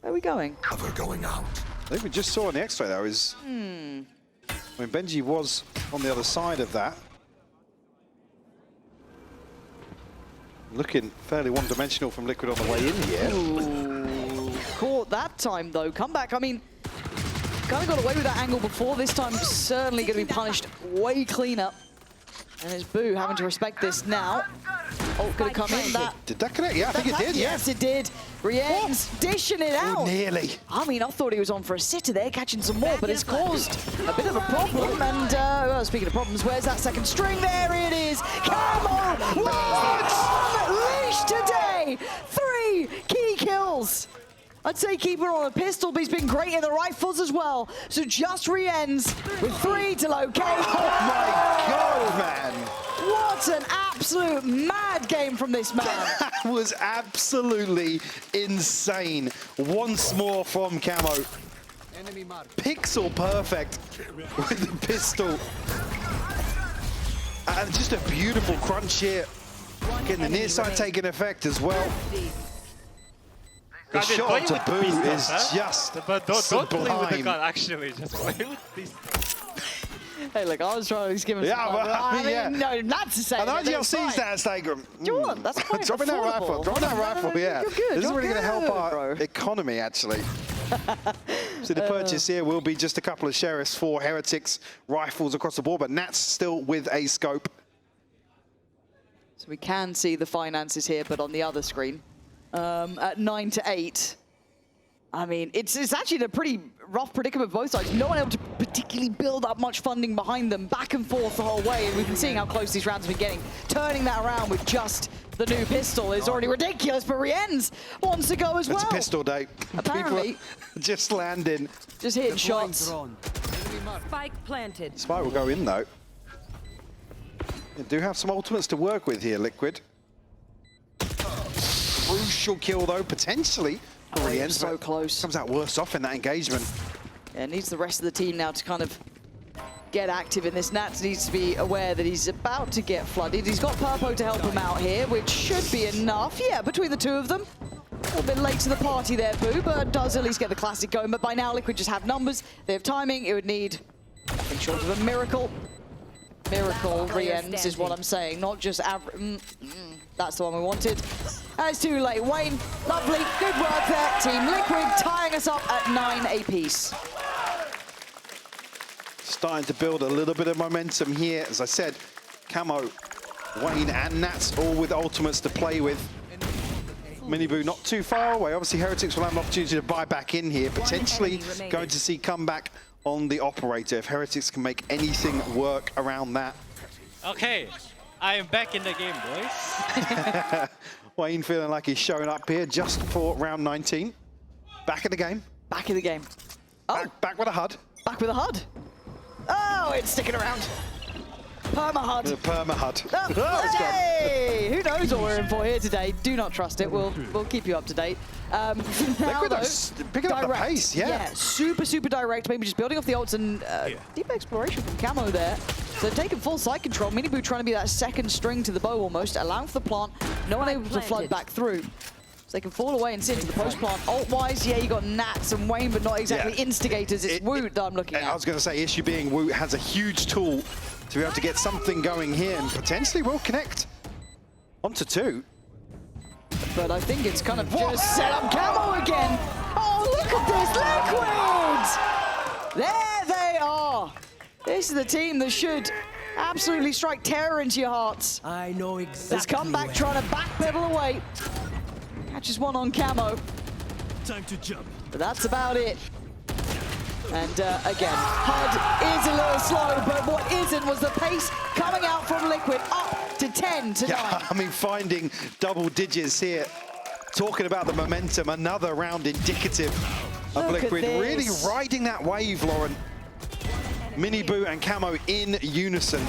Where are we going? Cover going out. I think we just saw on the X-ray though is when Benji was on the other side of that. Looking fairly one-dimensional from Liquid on the way in here. Ooh, caught that time though. Comeback. I mean, kind of got away with that angle before. This time, certainly going to be punished way cleaner. And it's Boo having to respect this now. Oh, going to come in. That. Did that connect? Yeah, I think it did. Yes, it did. Rien's dishing it out. Oh, nearly. I mean, I thought he was on for a sitter there, catching some more, but it's caused a bit of a problem. And, well, speaking of problems, where's that second string? There it is. Camel on leash today. 3 key kills. I'd say keep it on a pistol, but he's been great in the rifles as well. So just re-ends with 3 to locate. Oh my God, man. What an absolute mad game from this man. That was absolutely insane. Once more from Camo. Pixel perfect with the pistol. And just a beautiful crunch here. Getting the near side taking effect as well. The shot to Boo is just But don't play with the sublime. gun, actually. Just play with this. Hey, look, I was trying to give him Yeah, some well, I mean, yeah. no, that's the same. And IGLC's that Instagram. John, that's quite Dropping that affordable. rifle, dropping that No, rifle, yeah. you're good, This is you're really going to help good, our bro. economy, actually. So the purchase here will be just a couple of sheriffs for Heretics, rifles across the board, but Nat's still with a scope. So we can see the finances here, but on the other screen, at 9-8. I mean, it's actually a pretty rough predicament for both sides. No one able to particularly build up much funding behind them, back and forth the whole way, and we've been seeing how close these rounds have been getting. Turning that around with just the new pistol is already ridiculous, but Rien's wants to go as well. It's a pistol day. Apparently. People are just landing. Just hitting shots. Spike planted. Spike will go in, though. They do have some ultimates to work with here, Liquid. Crucial kill, though, potentially. Oh, he was so close. Comes out worse off in that engagement. Yeah, needs the rest of the team now to kind of get active in this. Nats needs to be aware that he's about to get flooded. He's got Purpo to help him out here, which should be enough. Yeah, between the two of them. A little bit late to the party there, Boo, but does at least get the classic going. But by now, Liquid just have numbers. They have timing. It would need nothing short of a miracle. Miracle re-ends is what I'm saying, not just average. That's the one we wanted. It's too late. Wayne, lovely, good work there. Team Liquid tying us up at 9 apiece. Starting to build a little bit of momentum here. As I said, Camo, Wayne and Nats all with ultimates to play with. Miniboo not too far away. Obviously, Heretics will have an opportunity to buy back in here. Potentially going to see comeback on the operator. If Heretics can make anything work around that. Okay, I am back in the game, boys. Wayne feeling like he's showing up here just for round 19. Back in the game. Back in the game. Oh, Back with a HUD. back with a HUD. Oh, it's sticking around. Perma HUD. The perma HUD. Oh, it's gone. hey! Who knows what we're in for here today? Do not trust it. We'll keep you up to date. Now, Liquid though, are picking up the pace, yeah. super, super direct. Maybe just building off the ults and deep exploration from Camo there. So they're taking full side control. Miniboo trying to be that second string to the bow almost, allowing for the plant. No one able to flood back through. So they can fall away and sit into the post plant. Ult-wise, yeah, you got Nats and Wayne, but not exactly instigators. It's Woot that I'm looking at. I was going to say, issue being Woot has a huge tool to be able to get something going here and potentially will connect onto 2. But I think it's kind of just set up Camo again. Oh, look at this, Liquid! There they are. This is the team that should absolutely strike terror into your hearts. I know exactly. Has come back trying to backpedal away. Catches one on Camo. Time to jump. But that's about it. And again, HUD is a little slow, but what isn't was the pace coming out from Liquid up to 10 to 9. Yeah, I mean, finding double digits here. Talking about the momentum, another round indicative of Look at Liquid. this. Really riding that wave, Lauren. Miniboo and Camo in unison.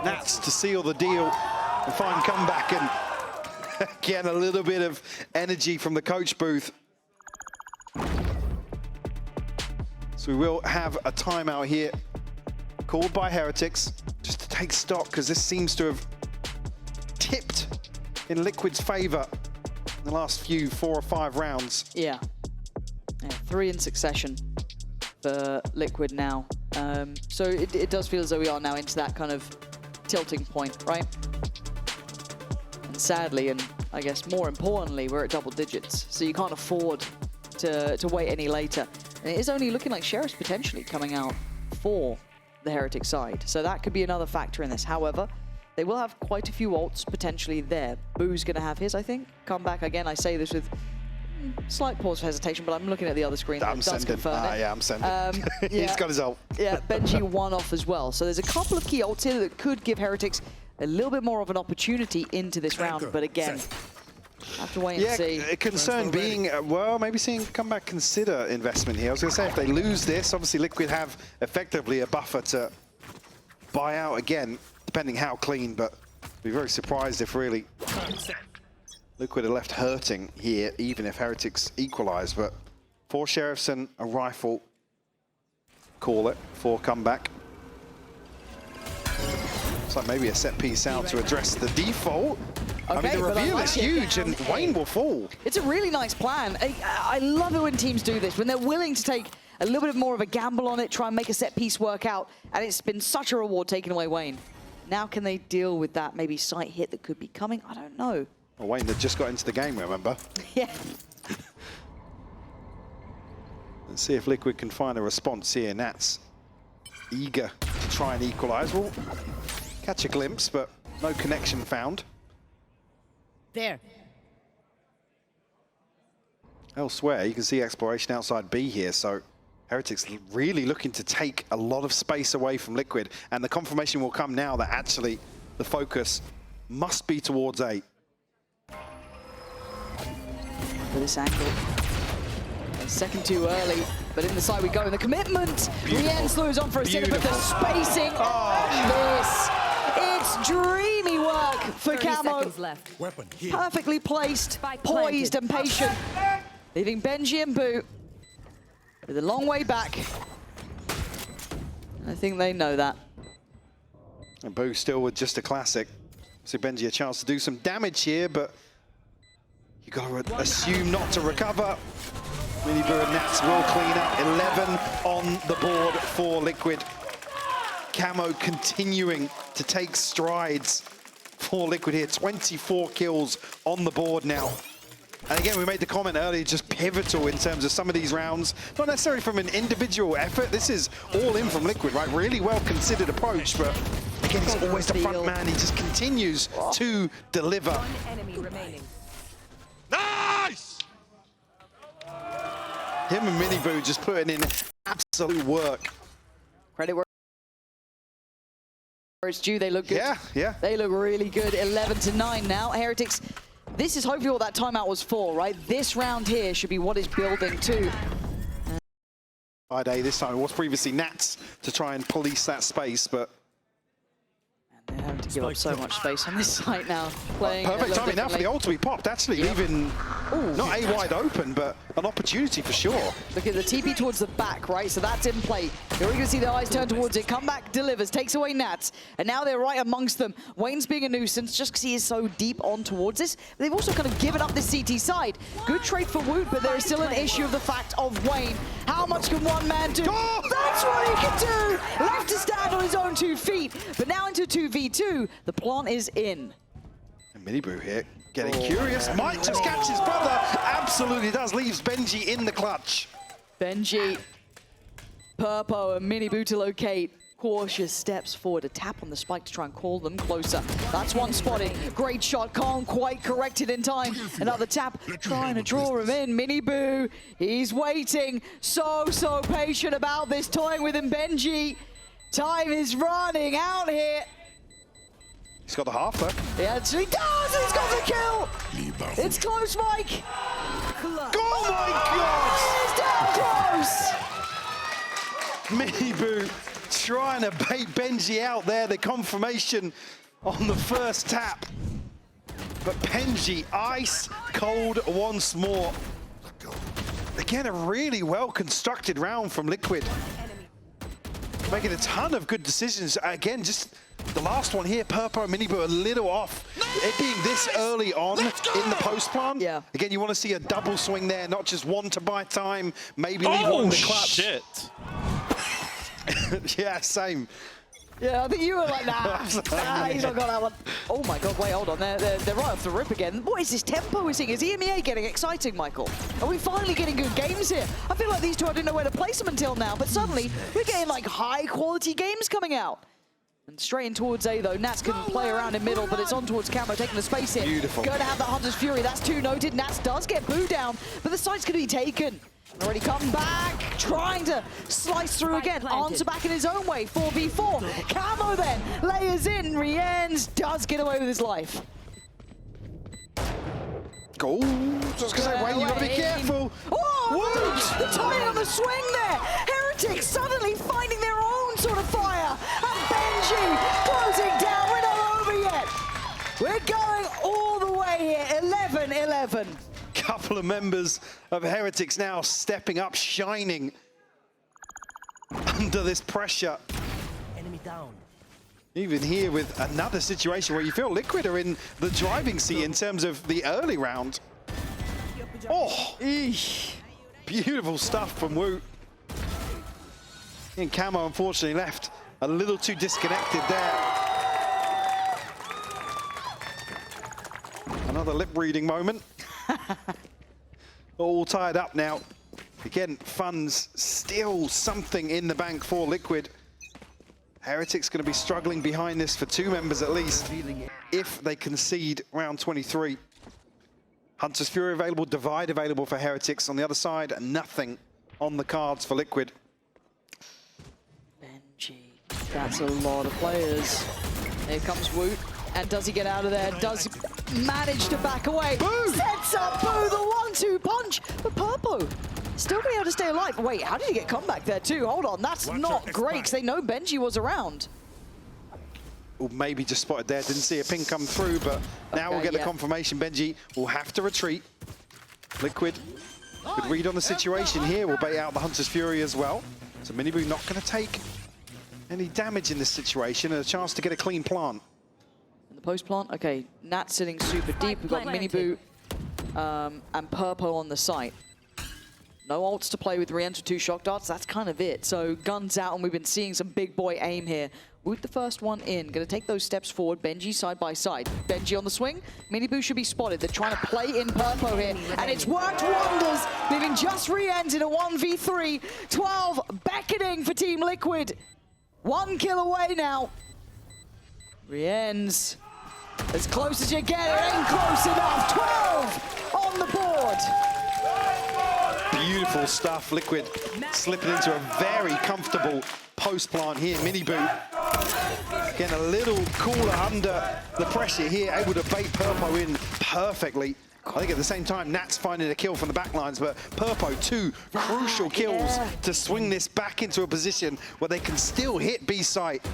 Nats to seal the deal. A fine comeback, and again, a little bit of energy from the coach booth. So we will have a timeout here called by Heretics just to take stock, because this seems to have tipped in Liquid's favor in the last few 4 or 5 rounds. Yeah, 3 in succession for Liquid now. So it does feel as though we are now into that kind of tilting point, right? And sadly, and I guess more importantly, we're at double digits, so you can't afford to wait any later. And it is only looking like Sheriff's potentially coming out for the Heretic side, so that could be another factor in this. However, they will have quite a few ults potentially there. Boo's going to have his, I think. Come back again. I say this with slight pause for hesitation, but I'm looking at the other screen. I'm sending. Yeah, I'm sending. He's got his ult. Yeah, Benji one off as well. So there's a couple of key ults here that could give Heretics a little bit more of an opportunity into this round, but again, have to wait and see. Yeah, concern being, well, maybe seeing comeback consider investment here. I was going to say, if they lose this, obviously Liquid have effectively a buffer to buy out again, depending how clean, but I'd be very surprised if really Liquid are left hurting here, even if Heretics equalize. But 4 Sheriffs and a rifle, call it, for comeback. Looks like maybe a set piece out to address the default. I mean, the reveal is huge, and Wayne will fall. It's a really nice plan. I love it when teams do this, when they're willing to take a little bit more of a gamble on it, try and make a set piece work out, and it's been such a reward taking away Wayne. Now can they deal with that maybe sight hit that could be coming? I don't know. Well, Wayne had just got into the game, remember? Yeah. Let's see if Liquid can find a response here. Nats eager to try and equalize. We'll catch a glimpse, but no connection found. There. Elsewhere, you can see exploration outside B here, so Heretics really looking to take a lot of space away from Liquid, and the confirmation will come now that actually the focus must be towards A. For this angle. A second too early, but in the side we go, and the commitment! Rien slows on for a second, but the spacing on this! It's dreamy work for 30 Camo. seconds left. Weapon here. Perfectly placed, Spike poised planted. and patient. Leaving Benji and Boo with a long way back. I think they know that. And Boo still with just a classic. So Benji a chance to do some damage here, but you got to assume not to recover. Miniboo and Nats will clean up. 11 on the board for Liquid. Camo continuing to take strides for Liquid here. 24 kills on the board now. And again, we made the comment earlier, just pivotal in terms of some of these rounds. Not necessarily from an individual effort. This is all in from Liquid, right? Really well considered approach, but again, he's always the front man. He just continues to deliver. One enemy remaining. Nice! Him and Miniboo just putting in absolute work. Credit where it's due. They look good. Yeah. They look really good. 11-9 now. Heretics, this is hopefully what that timeout was for, right? This round here should be what is building to. Friday this time. It was previously Nats to try and police that space, but They're having to give up so much space on this site now. Playing perfect timing now for the ult to be popped, actually leaving not A wide open, but an opportunity for sure. Look at the TP towards the back, right? So that's in play. You're going to see the eyes turn towards it. Comeback delivers, takes away Nats, and now they're right amongst them. Wayne's being a nuisance just because he is so deep on towards this. They've also kind of given up this CT side. Good trade for Woot, but there is still an issue of the fact of Wayne. How much can one man do? Oh! That's what he can do! Left to stand on his own 2 feet, but now into 2v2. The plant is in. And Miniboo here, getting curious. Might just catch his brother. Absolutely does. Leaves Benji in the clutch. Benji, Purpo, and Miniboo to locate. Cautious steps forward, a tap on the spike to try and call them closer. That's one spotted. Great shot, can't quite correct it in time. Another tap, trying to draw him in. Miniboo, he's waiting. So patient about this, toying with him. Benji, time is running out here. He's got the half though. He actually does, and he's got the kill. It's close, Mike. Oh my God! He's down close. Miniboo trying to bait Benji out there. The confirmation on the first tap. But Benji ice cold once more. Again, a really well constructed round from Liquid. Making a ton of good decisions. Again, just the last one here, Purpo and Miniboo a little off. It being this early on in the post plant. Yeah. Again, you want to see a double swing there, not just one to buy time, maybe leave one in the clutch. Shit. Yeah, same. Yeah, I think you were like, nah, he's not got that one. Oh my God, wait, hold on. They're right off the rip again. What is this tempo we're seeing? Is EMEA getting exciting, Michael? Are we finally getting good games here? I feel like these two, I didn't know where to place them until now, but suddenly we're getting like high quality games coming out. And straight in towards A though, Nats can play around in middle, but it's on towards Camo, taking the space here. Beautiful. Going to have the Hunter's Fury, that's 2 noted. Nats does get booed down, but the site's going to be taken. Already come back, trying to slice through again. Answer back in his own way, 4v4. Camo then, layers in, Rienz does get away with his life. Go. Just gonna say, Wayne, you gotta be careful. Oh, the timing on the swing there. Heretics suddenly finding their own sort of fire. And Benji closing down, we're not over yet. We're going all the way here, 11-11. Couple of members of Heretics now stepping up, shining under this pressure. Enemy down. Even here with another situation where you feel Liquid are in the driving seat in terms of the early round. Oh, beautiful stuff from Woot. And Camo unfortunately left a little too disconnected there. Another lip reading moment. All tied up now. Again, funds still something in the bank for Liquid. Heretics going to be struggling behind this for 2 members at least if they concede round 23. Hunter's Fury available, Divide available for Heretics. On the other side, nothing on the cards for Liquid. Benji, that's a lot of players. Here comes Woot. And does he get out of there? Does he manage to back away? Boo! Sets up Boo, the 1-2 punch. But Purpo still being able to stay alive. Wait, how did he get comeback there too? Hold on, that's not great because they know Benji was around. Or maybe just spotted there, didn't see a ping come through, but now we'll get the confirmation. Benji will have to retreat. Liquid, good read on the situation here. Will bait out the Hunter's Fury as well. So Miniboo not going to take any damage in this situation and a chance to get a clean plant. In the post plant, okay, Nat sitting super deep. We've got Miniboo and Purpo on the site. No ults to play with re-enter 2 shock darts, that's kind of it. So guns out, and we've been seeing some big boy aim here. Woot the first one in, gonna take those steps forward. Benji side by side. Benji on the swing, Miniboo should be spotted. They're trying to play in Purpo here, and it's worked wonders, leaving just re-ent in a 1v3. 12 beckoning for Team Liquid. 1 kill away now. Rienz, as close as you get, it ain't close enough. 12 on the board. Beautiful stuff. Liquid slipping into a very comfortable post plant here. Mini boot getting a little cooler under the pressure here, able to bait Purpo in perfectly. I think at the same time, Nat's finding a kill from the backlines, but Purpo, 2 crucial kills to swing this back into a position where they can still hit B site.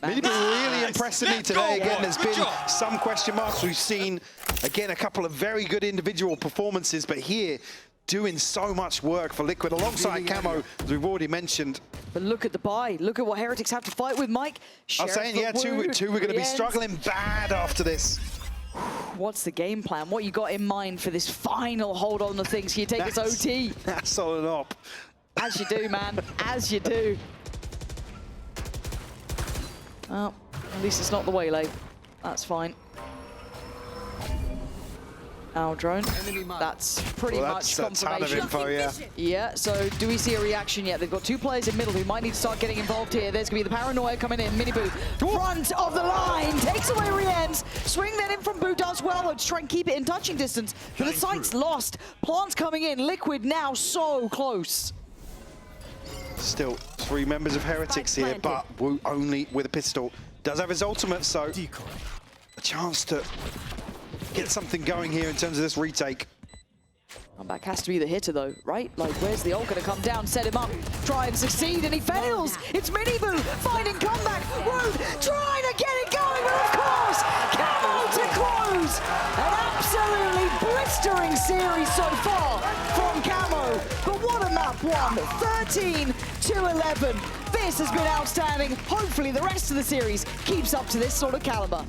Mini boot really impressing me today. Again, there's been some question marks. We've seen, again, a couple of very good individual performances, but here, doing so much work for Liquid alongside Camo, as we've already mentioned. But look at the buy. Look at what Heretics have to fight with, Mike. I was saying, yeah, two we're going to be struggling bad after this. What's the game plan? What you got in mind for this final hold on to things? Can you take this OT? That's solid up. As you do, man. As you do. Well, at least it's not the waylay. That's fine. Our drone. That's pretty much that's a ton of confirmation. info, yeah. Yeah, so do we see a reaction yet? They've got 2 players in middle who might need to start getting involved here. There's going to be the paranoia coming in. Mini Boo, front of the line, takes away Rien's. Swing that in from Boo does well, though, to try and keep it in touching distance. But the site's lost. Plant's coming in. Liquid now so close. Still 3 members of Heretics here, but Wu only with a pistol. Does have his ultimate, so a chance to get something going here in terms of this retake. Comeback has to be the hitter, though, right? Like, where's the ult going to come down, set him up, try and succeed, and he fails. It's Mini Boo finding comeback. Wood trying to get it going, but of course, Camo to close. An absolutely blistering series so far from Camo. But what a map one, 13-11. This has been outstanding. Hopefully the rest of the series keeps up to this sort of caliber.